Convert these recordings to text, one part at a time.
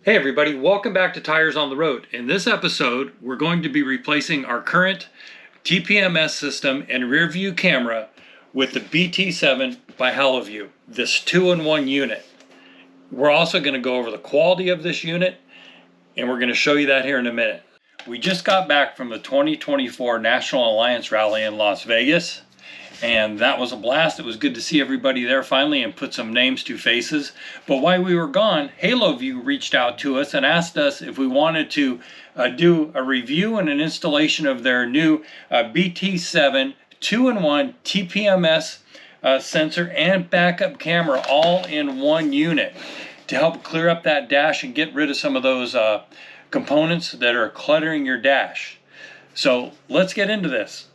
Hey everybody, welcome back to Tires on the Road. In this episode, we're going to be replacing our current TPMS system and rear view camera with the BT7 by Haloview, this 2-in-1 unit. We're also going to go over the quality of this unit, and we're going to show you that here in a minute. We just got back from the 2024 National Alliance Rally in Las Vegas, and that was a blast. It was good to see everybody there finally and put some names to faces. But while we were gone, Haloview reached out to us and asked us if we wanted to do a review and an installation of their new BT7 2-in-1 TPMS sensor and backup camera all in one unit to help clear up that dash and get rid of some of those components that are cluttering your dash. So let's get into this.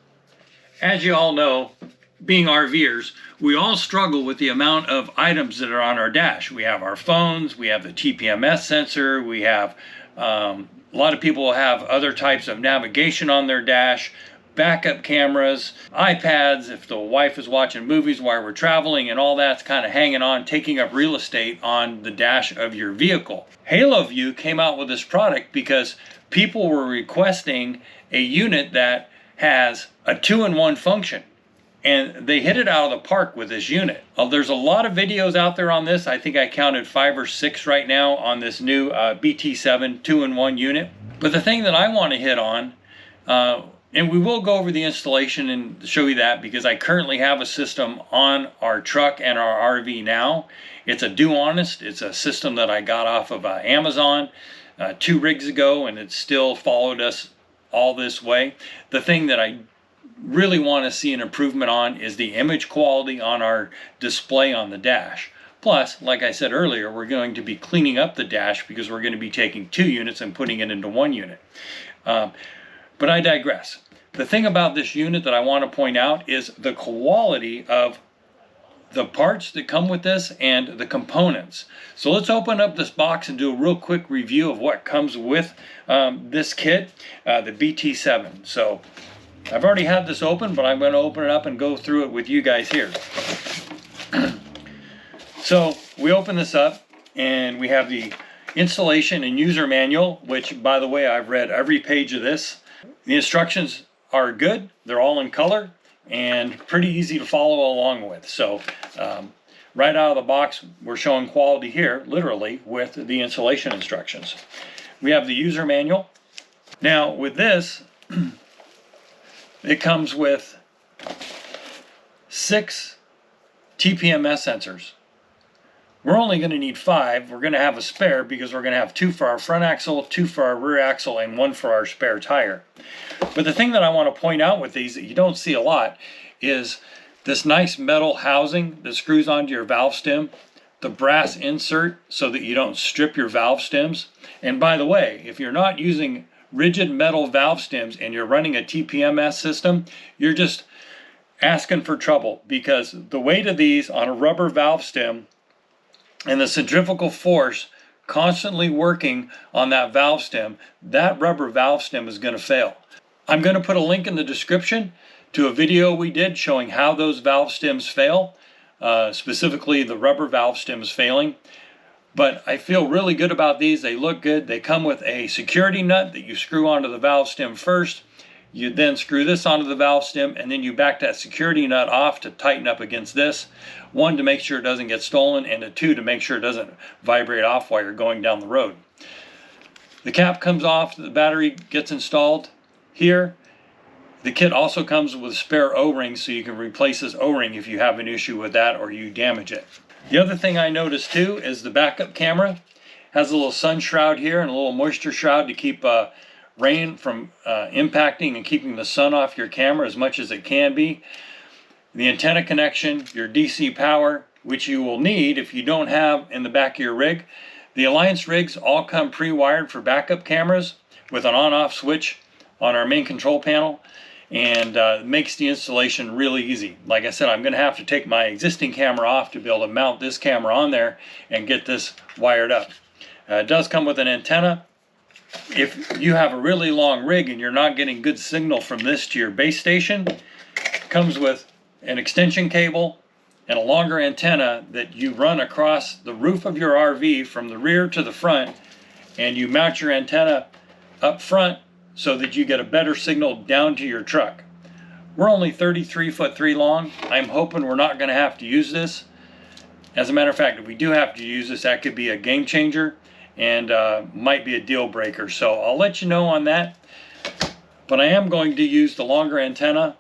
As you all know, being RVers, we all struggle with the amount of items that are on our dash. We have our phones, we have the TPMS sensor, we have, a lot of people have other types of navigation on their dash, backup cameras, iPads, if the wife is watching movies while we're traveling, and all that's kind of hanging on, taking up real estate on the dash of your vehicle. Haloview came out with this product because people were requesting a unit that has a 2-in-1 function, and they hit it out of the park with this unit. There's a lot of videos out there on this. I think I counted 5 or 6 right now on this new BT7 2-in-1 unit. But the thing that I want to hit on, and we will go over the installation and show you that because I currently have a system on our truck and our RV now. It's a Do Honest. It's a system that I got off of Amazon 2 rigs ago, and it's still followed us all this way. The thing that I really want to see an improvement on is the image quality on our display on the dash. Plus, like I said earlier, we're going to be cleaning up the dash because we're going to be taking 2 units and putting it into 1 unit. But I digress. The thing about this unit that I want to point out is the quality of the parts that come with this and the components. So let's open up this box and do a real quick review of what comes with this kit, the BT7. So I've already had this open, but I'm going to open it up and go through it with you guys here. So we open this up and we have the installation and user manual, which, by the way, I've read every page of this. The instructions are good. They're all in color and pretty easy to follow along with. So right out of the box, we're showing quality here, literally, with the installation instructions. We have the user manual. Now with this, it comes with 6 TPMS sensors. We're only going to need 5. We're going to have a spare because we're going to have 2 for our front axle, 2 for our rear axle, and 1 for our spare tire. But the thing that I want to point out with these that you don't see a lot is this nice metal housing that screws onto your valve stem, the brass insert so that you don't strip your valve stems. And by the way, if you're not using rigid metal valve stems and you're running a TPMS system, you're just asking for trouble, because the weight of these on a rubber valve stem and the centrifugal force constantly working on that valve stem, that rubber valve stem is going to fail. I'm going to put a link in the description to a video we did showing how those valve stems fail, specifically the rubber valve stems failing. But I feel really good about these. They look good. They come with a security nut that you screw onto the valve stem first. You then screw this onto the valve stem, and then you back that security nut off to tighten up against this. 1, to make sure it doesn't get stolen, and 2, to make sure it doesn't vibrate off while you're going down the road. The cap comes off, the battery gets installed here. The kit also comes with spare O-rings, so you can replace this O-ring if you have an issue with that or you damage it. The other thing I noticed too is the backup camera has a little sun shroud here and a little moisture shroud to keep rain from impacting and keeping the sun off your camera as much as it can be. The antenna connection, your DC power, which you will need if you don't have in the back of your rig. The Alliance rigs all come pre-wired for backup cameras with an on-off switch on our main control panel, and makes the installation really easy. Like I said, I'm going to have to take my existing camera off to be able to mount this camera on there and get this wired up. It does come with an antenna. If you have a really long rig and you're not getting good signal from this to your base station, it comes with an extension cable and a longer antenna that you run across the roof of your RV from the rear to the front, and you mount your antenna up front so that you get a better signal down to your truck. We're only 33'3" long. I'm hoping we're not going to have to use this. As a matter of fact, if we do have to use this, that could be a game changer and might be a deal breaker. So I'll let you know on that. But I am going to use the longer antenna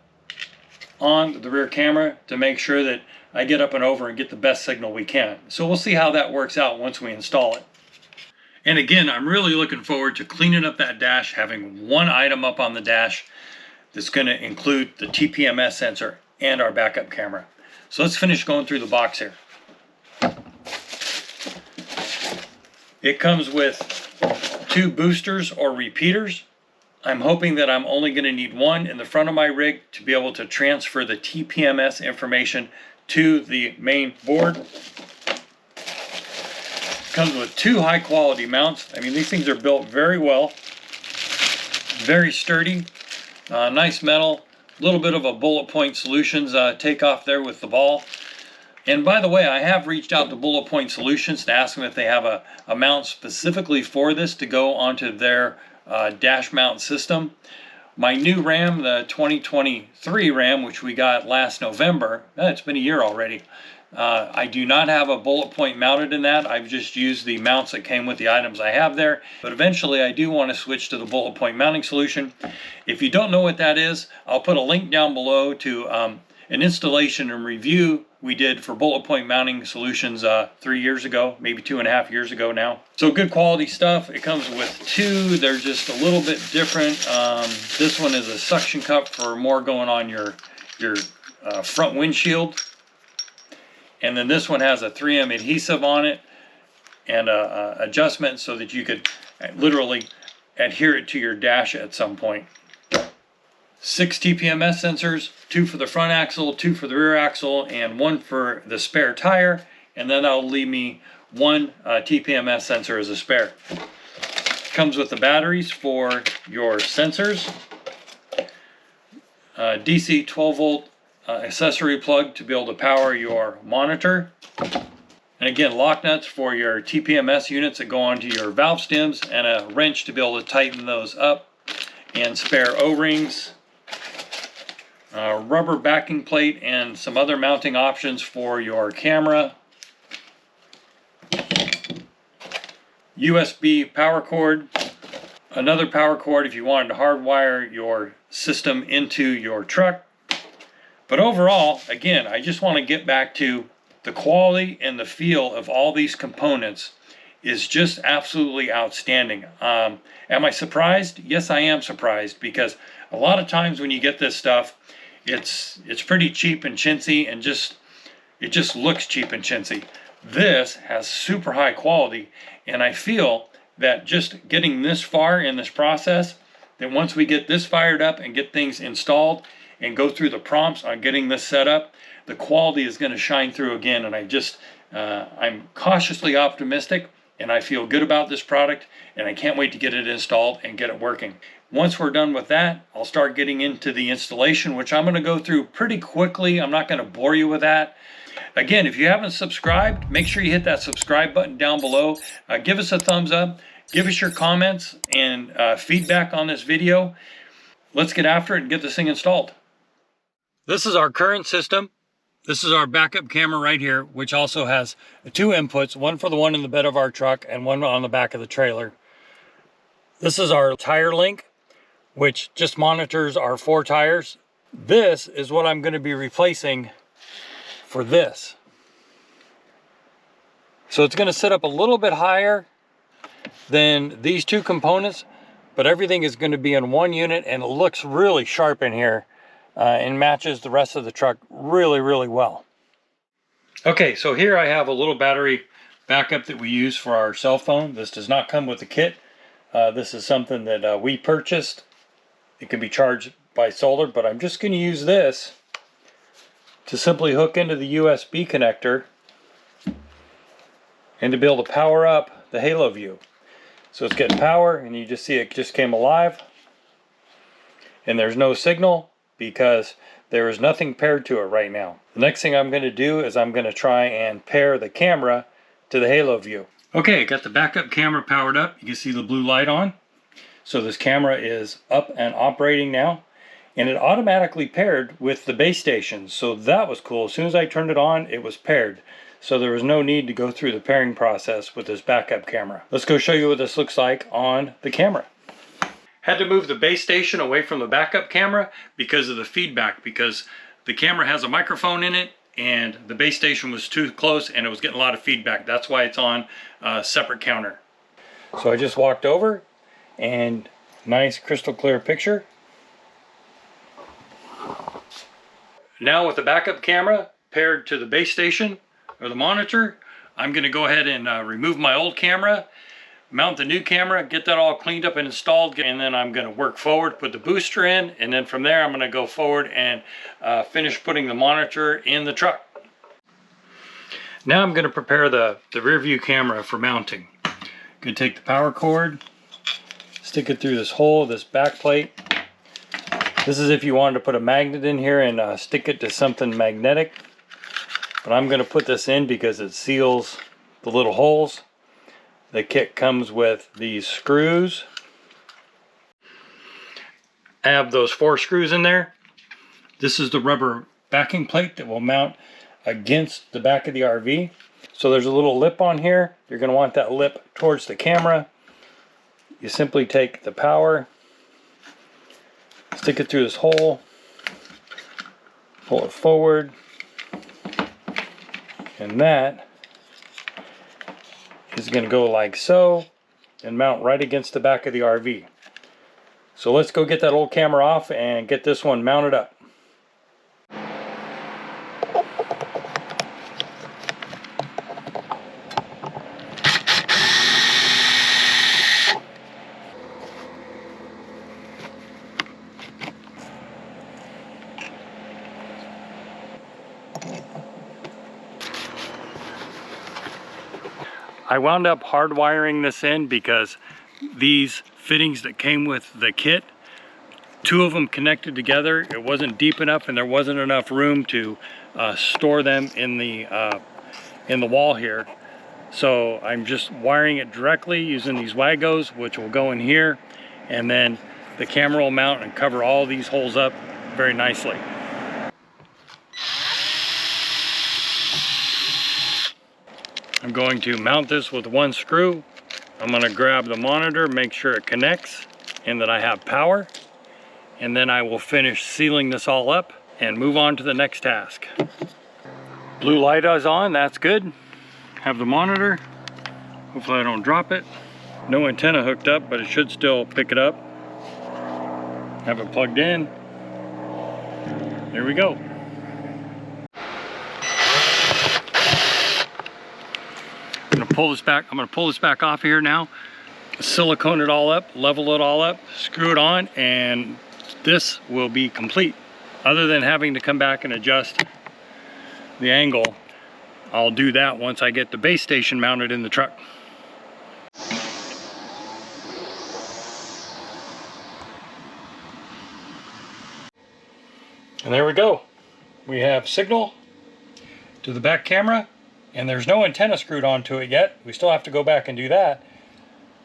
on the rear camera to make sure that I get up and over and get the best signal we can. So we'll see how that works out once we install it. And again, I'm really looking forward to cleaning up that dash, having one item up on the dash that's going to include the TPMS sensor and our backup camera. So let's finish going through the box here. It comes with 2 boosters or repeaters. I'm hoping that I'm only going to need one in the front of my rig to be able to transfer the TPMS information to the main board. It comes with 2 high quality mounts. I mean, these things are built very well, very sturdy, nice metal, a little bit of a Bullet Point Solutions takeoff there with the ball. And by the way, I have reached out to Bullet Point Solutions to ask them if they have a mount specifically for this to go onto their dash mount system. My new RAM, the 2023 RAM, which we got last November, it's been a year already, I do not have a bullet point mounted in that. I've just used the mounts that came with the items I have there. But eventually I do want to switch to the bullet point mounting solution. If you don't know what that is, I'll put a link down below to an installation and review we did for bullet point mounting solutions 3 years ago, maybe 2.5 years ago now. So good quality stuff. It comes with 2. They're just a little bit different. This one is a suction cup for more going on your front windshield. And then this one has a 3M adhesive on it and a adjustment so that you could literally adhere it to your dash at some point. 6 TPMS sensors, 2 for the front axle, 2 for the rear axle, and 1 for the spare tire. And then that'll leave me 1 TPMS sensor as a spare. Comes with the batteries for your sensors, DC 12 volt accessory plug to be able to power your monitor. And again, lock nuts for your TPMS units that go onto your valve stems, and a wrench to be able to tighten those up, and spare O-rings. Rubber backing plate and some other mounting options for your camera. USB power cord. Another power cord if you wanted to hardwire your system into your truck. But overall, again, I just want to get back to the quality and the feel of all these components is just absolutely outstanding. Am I surprised? Yes, I am surprised, because a lot of times when you get this stuff, it's pretty cheap and chintzy, and it just looks cheap and chintzy. This has super high quality, and I feel that just getting this far in this process, that once we get this fired up and get things installed and go through the prompts on getting this set up, the quality is going to shine through again. And I'm cautiously optimistic, and I feel good about this product, and I can't wait to get it installed and get it working. Once we're done with that, I'll start getting into the installation, which I'm going to go through pretty quickly. I'm not going to bore you with that. Again, if you haven't subscribed, make sure you hit that subscribe button down below. Give us a thumbs up. Give us your comments and feedback on this video. Let's get after it and get this thing installed. This is our current system. This is our backup camera right here, which also has 2 inputs, one for the one in the bed of our truck and one on the back of the trailer. This is our tire link, which just monitors our 4 tires. This is what I'm going to be replacing for this. So it's going to sit up a little bit higher than these 2 components, but everything is going to be in one unit, and it looks really sharp in here and matches the rest of the truck really, really well. Okay, so here I have a little battery backup that we use for our cell phone. This does not come with the kit. This is something that we purchased. It can be charged by solar, but I'm just going to use this to simply hook into the USB connector and to be able to power up the Haloview. So it's getting power, and you just see it just came alive, and there's no signal because there is nothing paired to it right now. The next thing I'm going to do is I'm going to try and pair the camera to the Haloview. Okay, got the backup camera powered up. You can see the blue light on. So this camera is up and operating now. And it automatically paired with the base station. So that was cool. As soon as I turned it on, it was paired. So there was no need to go through the pairing process with this backup camera. Let's go show you what this looks like on the camera. Had to move the base station away from the backup camera because of the feedback, because the camera has a microphone in it and the base station was too close and it was getting a lot of feedback. That's why it's on a separate counter. So I just walked over and nice crystal clear picture. Now with the backup camera paired to the base station or the monitor, I'm going to go ahead and remove my old camera, mount the new camera, get that all cleaned up and installed, and then I'm going to work forward, put the booster in, and then from there I'm going to go forward and finish putting the monitor in the truck. Now I'm going to prepare the rear view camera for mounting. I'm going to take the power cord, stick it through this hole, this back plate. This is if you wanted to put a magnet in here and stick it to something magnetic. But I'm going to put this in because it seals the little holes. The kit comes with these screws. I have those 4 screws in there. This is the rubber backing plate that will mount against the back of the RV. So there's a little lip on here. You're going to want that lip towards the camera. You simply take the power, stick it through this hole, pull it forward, and that is going to go like so and mount right against the back of the RV. So let's go get that old camera off and get this one mounted up. I wound up hardwiring this in because these fittings that came with the kit, 2 of them connected together. It wasn't deep enough and there wasn't enough room to store them in the wall here. So I'm just wiring it directly using these Wagos, which will go in here, and then the camera will mount and cover all these holes up very nicely. I'm going to mount this with 1 screw. I'm going to grab the monitor, make sure it connects and that I have power. And then I will finish sealing this all up and move on to the next task. Blue light is on, that's good. Have the monitor. Hopefully I don't drop it. No antenna hooked up, but it should still pick it up. Have it plugged in. There we go. I'm going to pull this back off here now, silicone it all up, level it all up, screw it on, and this will be complete. Other than having to come back and adjust the angle, I'll do that once I get the base station mounted in the truck. And there we go. We have signal to the back camera. And there's no antenna screwed onto it yet. We still have to go back and do that,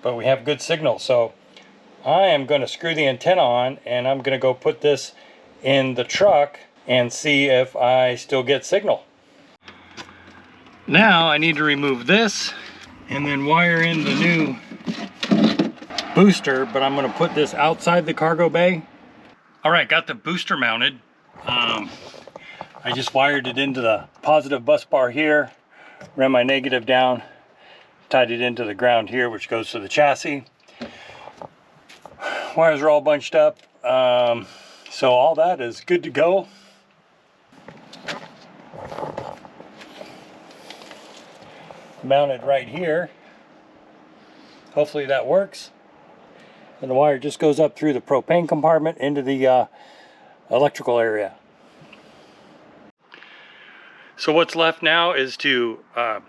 but we have good signal. So I am going to screw the antenna on and I'm going to go put this in the truck and see if I still get signal. Now I need to remove this and then wire in the new booster, but I'm going to put this outside the cargo bay. All right, got the booster mounted. I just wired it into the positive bus bar here. Ran my negative down, tied it into the ground here, which goes to the chassis. Wires are all bunched up, so all that is good to go. Mounted right here. Hopefully that works. And the wire just goes up through the propane compartment into the electrical area. So what's left now is to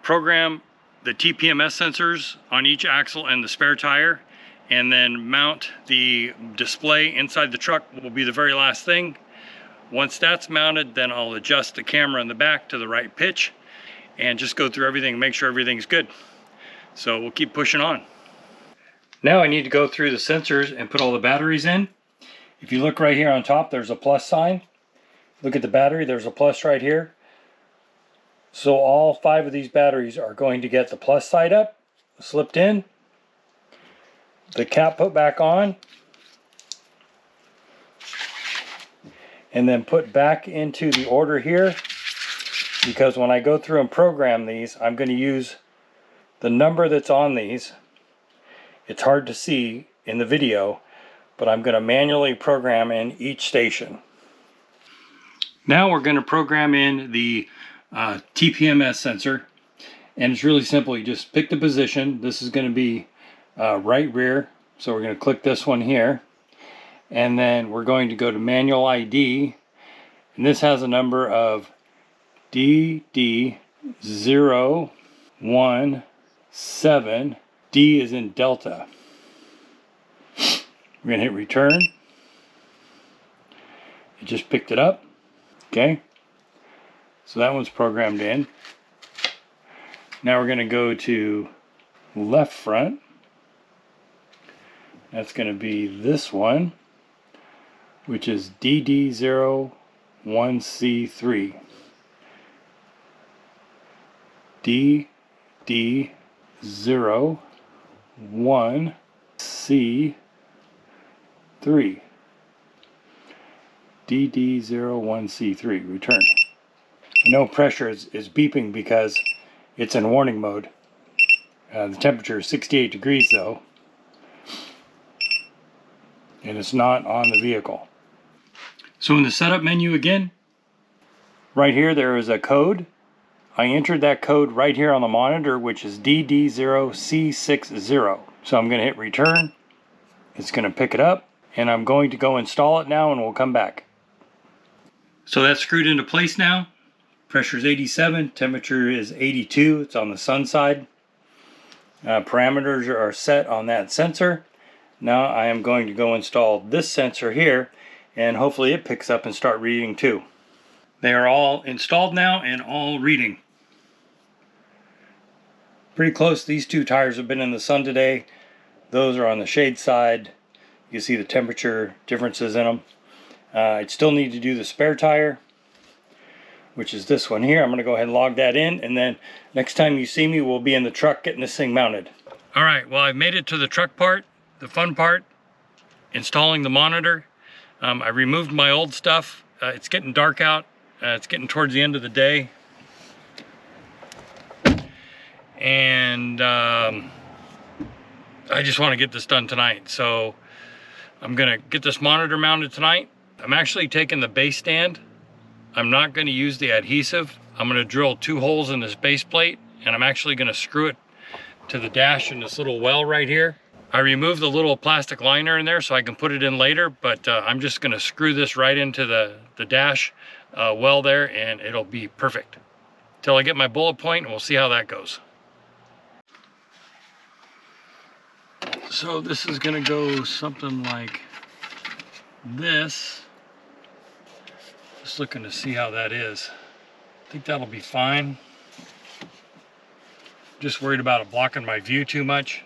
program the TPMS sensors on each axle and the spare tire, and then mount the display inside the truck will be the very last thing. Once that's mounted, then I'll adjust the camera in the back to the right pitch and just go through everything and make sure everything's good. So we'll keep pushing on. Now I need to go through the sensors and put all the batteries in. If you look right here on top, there's a plus sign. Look at the battery, there's a plus right here. So all 5 of these batteries are going to get the plus side up, slipped in, the cap put back on, and then put back into the order here, because when I go through and program these, I'm going to use the number that's on these. It's hard to see in the video, but I'm going to manually program in each station. Now we're going to program in the TPMS sensor, and it's really simple. You just pick the position. This is going to be right rear, so we're going to click this one here, and then we're going to go to manual ID, and this has a number of DD017. D is in Delta. We're going to hit return. It just picked it up. Okay, so that one's programmed in. Now we're going to go to left front. That's going to be this one, which is DD01C3. DD01C3. DD01C3, return. No pressure is beeping because it's in warning mode. The temperature is 68 degrees though, and it's not on the vehicle. So in the setup menu again, right here there is a code. I entered that code right here on the monitor, which is DD0C60. So I'm going to hit return. It's going to pick it up, and I'm going to go install it now, and we'll come back. So that's screwed into place now. Pressure is 87, temperature is 82. It's on the sun side. Parameters are set on that sensor. Now I am going to go install this sensor here, and hopefully it picks up and start reading too. They are all installed now and all reading. Pretty close. These 2 tires have been in the sun today. Those are on the shade side. You can see the temperature differences in them. I'd still need to do the spare tire, which is this one here. I'm going to go ahead and log that in, and then next time you see me, we'll be in the truck getting this thing mounted. All right, well, I've made it to the truck part, the fun part, installing the monitor. I removed my old stuff. It's getting dark out. It's getting towards the end of the day. And I just want to get this done tonight. So I'm going to get this monitor mounted tonight. I'm actually taking the base stand. I'm not going to use the adhesive. I'm going to drill 2 holes in this base plate, and I'm actually going to screw it to the dash in this little well right here. I removed the little plastic liner in there so I can put it in later, but I'm just going to screw this right into the dash well there, and it'll be perfect. Till I get my bullet point, and we'll see how that goes. So this is going to go something like this. Just looking to see how that is. I think that'll be fine. Just worried about it blocking my view too much.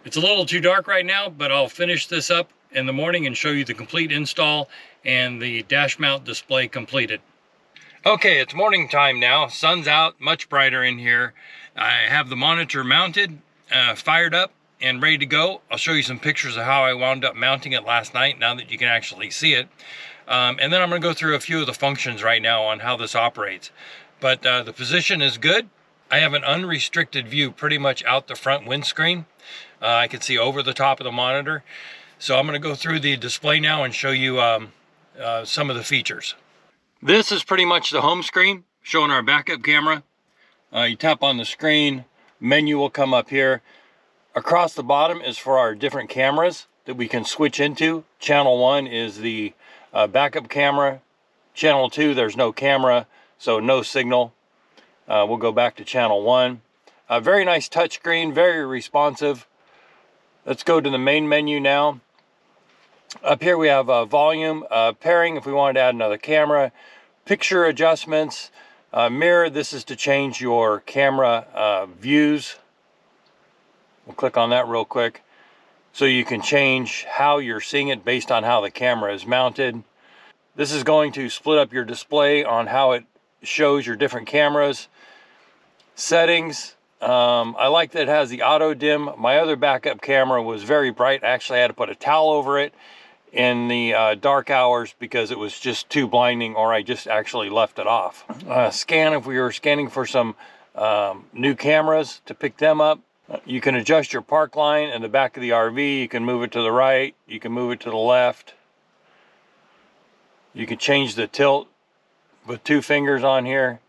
It's a little too dark right now, but I'll finish this up in the morning and show you the complete install and the dash mount display completed. Okay, it's morning time now. Sun's out, much brighter in here. I have the monitor mounted, fired up, and ready to go. I'll show you some pictures of how I wound up mounting it last night, now that you can actually see it. And then I'm going to go through a few of the functions right now on how this operates. But the position is good. I have an unrestricted view pretty much out the front windscreen. I can see over the top of the monitor. So I'm going to go through the display now and show you some of the features. This is pretty much the home screen showing our backup camera. You tap on the screen, menu will come up here. Across the bottom is for our different cameras that we can switch into. Channel 1 is the backup camera. Channel 2, there's no camera, so no signal. We'll go back to channel 1. A very nice touchscreen, very responsive. Let's go to the main menu now. Up here we have volume, pairing if we wanted to add another camera, picture adjustments, Mirror, this is to change your camera views. We'll click on that real quick. So you can change how you're seeing it based on how the camera is mounted. This is going to split up your display on how it shows your different cameras. Settings, I like that it has the auto dim. My other backup camera was very bright. Actually, I had to put a towel over it in the dark hours because it was just too blinding, or I just actually left it off. Scan, if we were scanning for some new cameras to pick them up. You can adjust your park line in the back of the RV. You can move it to the right, you can move it to the left. You can change the tilt with 2 fingers on here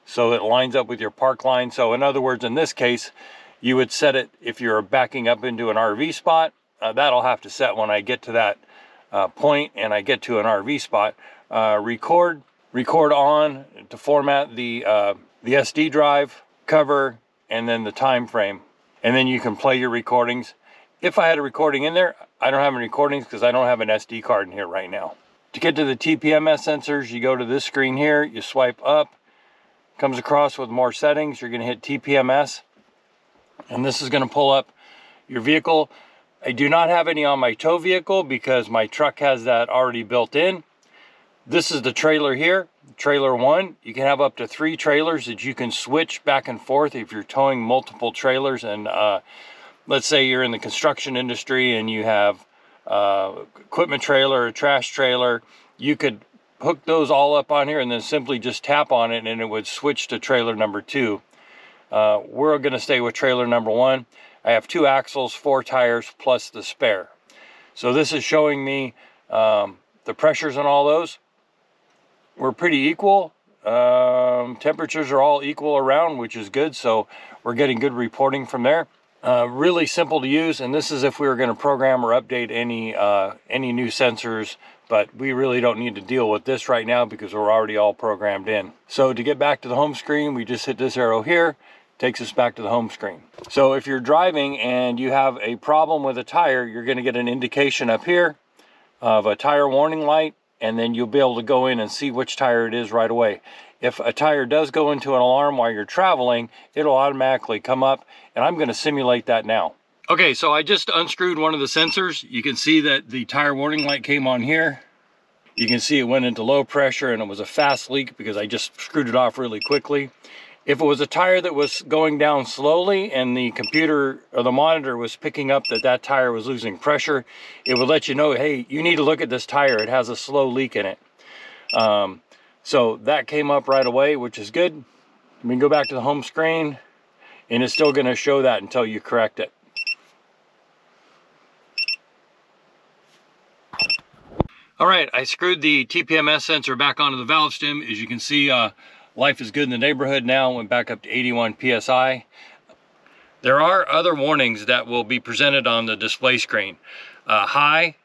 so it lines up with your park line. So in other words, in this case, you would set it if you're backing up into an RV spot. That'll have to set when I get to that point and I get to an RV spot. Record on to format the SD drive, cover, and then the time frame. And then you can play your recordings. If I had a recording in there, I don't have any recordings because I don't have an SD card in here right now. To get to the TPMS sensors, you go to this screen here, you swipe up, comes across with more settings. You're going to hit TPMS, and this is going to pull up your vehicle. I do not have any on my tow vehicle because my truck has that already built in. This is the trailer here, trailer 1. You can have up to 3 trailers that you can switch back and forth if you're towing multiple trailers. And let's say you're in the construction industry and you have equipment trailer, a trash trailer. You could hook those all up on here and then simply just tap on it and it would switch to trailer number 2. We're going to stay with trailer number 1. I have 2 axles, 4 tires, plus the spare. So this is showing me the pressures on all those. We're pretty equal. Temperatures are all equal around, which is good. So we're getting good reporting from there. Really simple to use, and this is if we were going to program or update any new sensors, but we really don't need to deal with this right now because we're already all programmed in. So to get back to the home screen, we just hit this arrow here, takes us back to the home screen. So if you're driving and you have a problem with a tire, you're going to get an indication up here of a tire warning light, and then you'll be able to go in and see which tire it is right away. If a tire does go into an alarm while you're traveling, it'll automatically come up, and I'm going to simulate that now. Okay, so I just unscrewed one of the sensors. You can see that the tire warning light came on here. You can see it went into low pressure, and it was a fast leak because I just screwed it off really quickly. If it was a tire that was going down slowly and the computer or the monitor was picking up that that tire was losing pressure, it would let you know, hey, you need to look at this tire. It has a slow leak in it. So that came up right away, which is good. We can go back to the home screen, and it's still going to show that until you correct it. All right, I screwed the TPMS sensor back onto the valve stem. As you can see, life is good in the neighborhood now. Went back up to 81 PSI. There are other warnings that will be presented on the display screen. High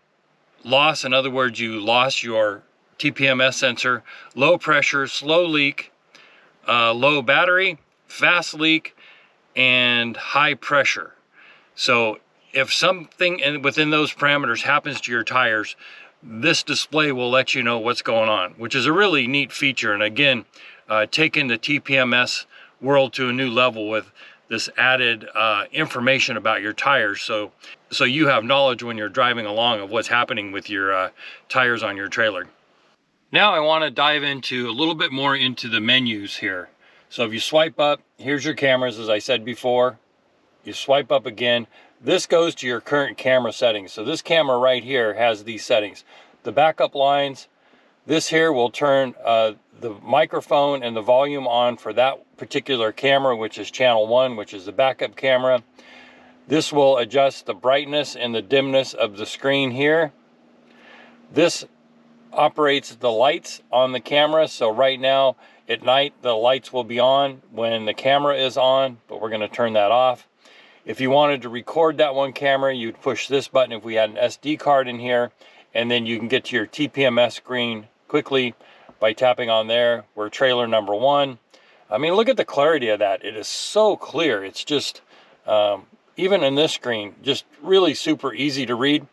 loss, in other words, you lost your TPMS sensor. Low pressure, slow leak, low battery, fast leak, and high pressure. So if something within those parameters happens to your tires, this display will let you know what's going on, which is a really neat feature. And again, taking the TPMS world to a new level with this added information about your tires, so you have knowledge when you're driving along of what's happening with your tires on your trailer. Now I want to dive into a little bit more into the menus here. So if you swipe up, here's your cameras, as I said before. You swipe up again. This goes to your current camera settings. So this camera right here has these settings. The backup lines, this here will turn the microphone and the volume on for that particular camera, which is channel 1, which is the backup camera. This will adjust the brightness and the dimness of the screen here. This operates the lights on the camera. So right now at night, the lights will be on when the camera is on, but we're going to turn that off. If you wanted to record that one camera, you'd push this button if we had an SD card in here, and then you can get to your TPMS screen quickly by tapping on there. We're trailer number 1. I mean, look at the clarity of that. It is so clear. It's just, even in this screen, just really super easy to read.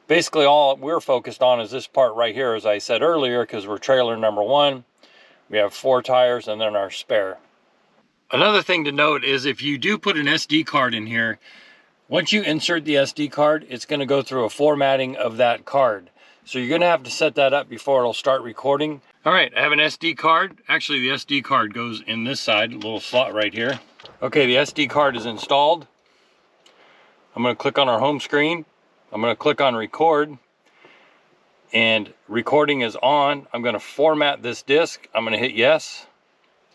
Basically, all we're focused on is this part right here, as I said earlier, because we're trailer number 1. We have 4 tires and then our spare. Another thing to note is if you do put an SD card in here, once you insert the SD card, it's going to go through a formatting of that card. So you're going to have to set that up before it'll start recording. All right, I have an SD card. Actually, the SD card goes in this side, a little slot right here. Okay, the SD card is installed. I'm going to click on our home screen. I'm going to click on record. And recording is on. I'm going to format this disc. I'm going to hit yes.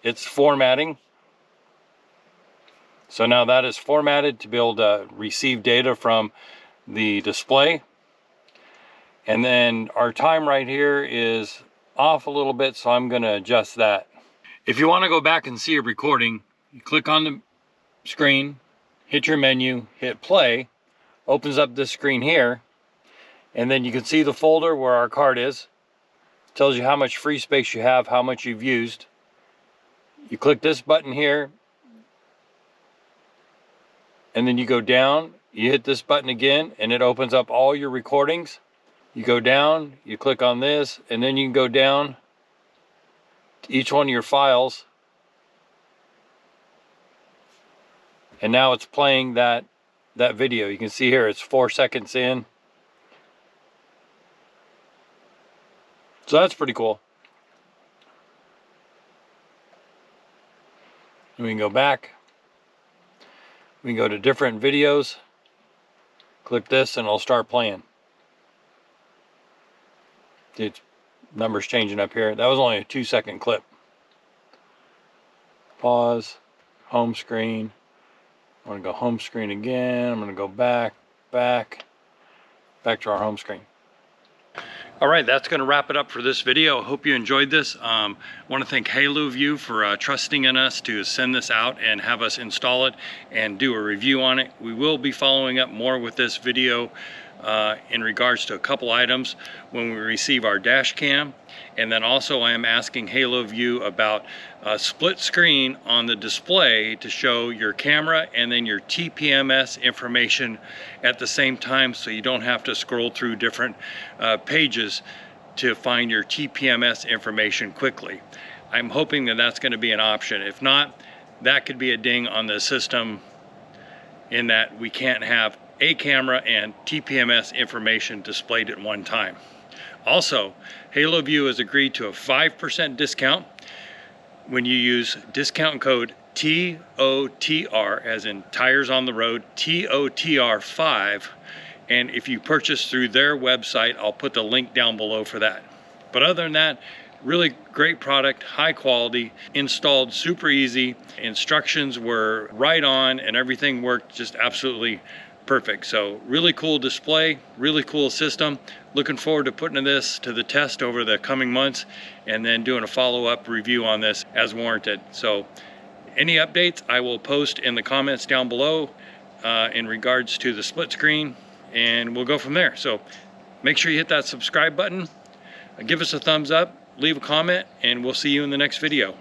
It's formatting. So now that is formatted to be able to receive data from the display. And then our time right here is off a little bit, so I'm going to adjust that. If you want to go back and see a recording, you click on the screen, hit your menu, hit play, opens up this screen here, and then you can see the folder where our card is. It tells you how much free space you have, how much you've used. You click this button here, and then you go down, you hit this button again, and it opens up all your recordings. You go down, you click on this, and then you can go down to each one of your files. And now it's playing that video. You can see here it's 4 seconds in. So that's pretty cool. And we can go back. We can go to different videos. Click this and it'll start playing. It's numbers changing up here. That was only a 2-second clip. Pause. Home screen. I'm going to go home screen again. I'm going to go back to our home screen. All right, that's going to wrap it up for this video. Hope you enjoyed this. I want to thank Haloview for trusting in us to send this out and have us install it and do a review on it. We will be following up more with this video in regards to a couple items when we receive our dash cam. And then also I am asking Haloview about a split screen on the display to show your camera and then your TPMS information at the same time, so you don't have to scroll through different pages to find your TPMS information quickly. I'm hoping that that's going to be an option. If not, that could be a ding on the system in that we can't have a camera and TPMS information displayed at one time. Also, Haloview has agreed to a 5% discount when you use discount code TOTR, as in tires on the road, TOTR5. And if you purchase through their website, I'll put the link down below for that. But other than that, really great product, high quality, installed super easy. Instructions were right on and everything worked just absolutely perfect. So really cool display, really cool system. Looking forward to putting this to the test over the coming months and then doing a follow-up review on this as warranted. So any updates I will post in the comments down below in regards to the split screen, and we'll go from there. So make sure you hit that subscribe button, give us a thumbs up, leave a comment, and we'll see you in the next video.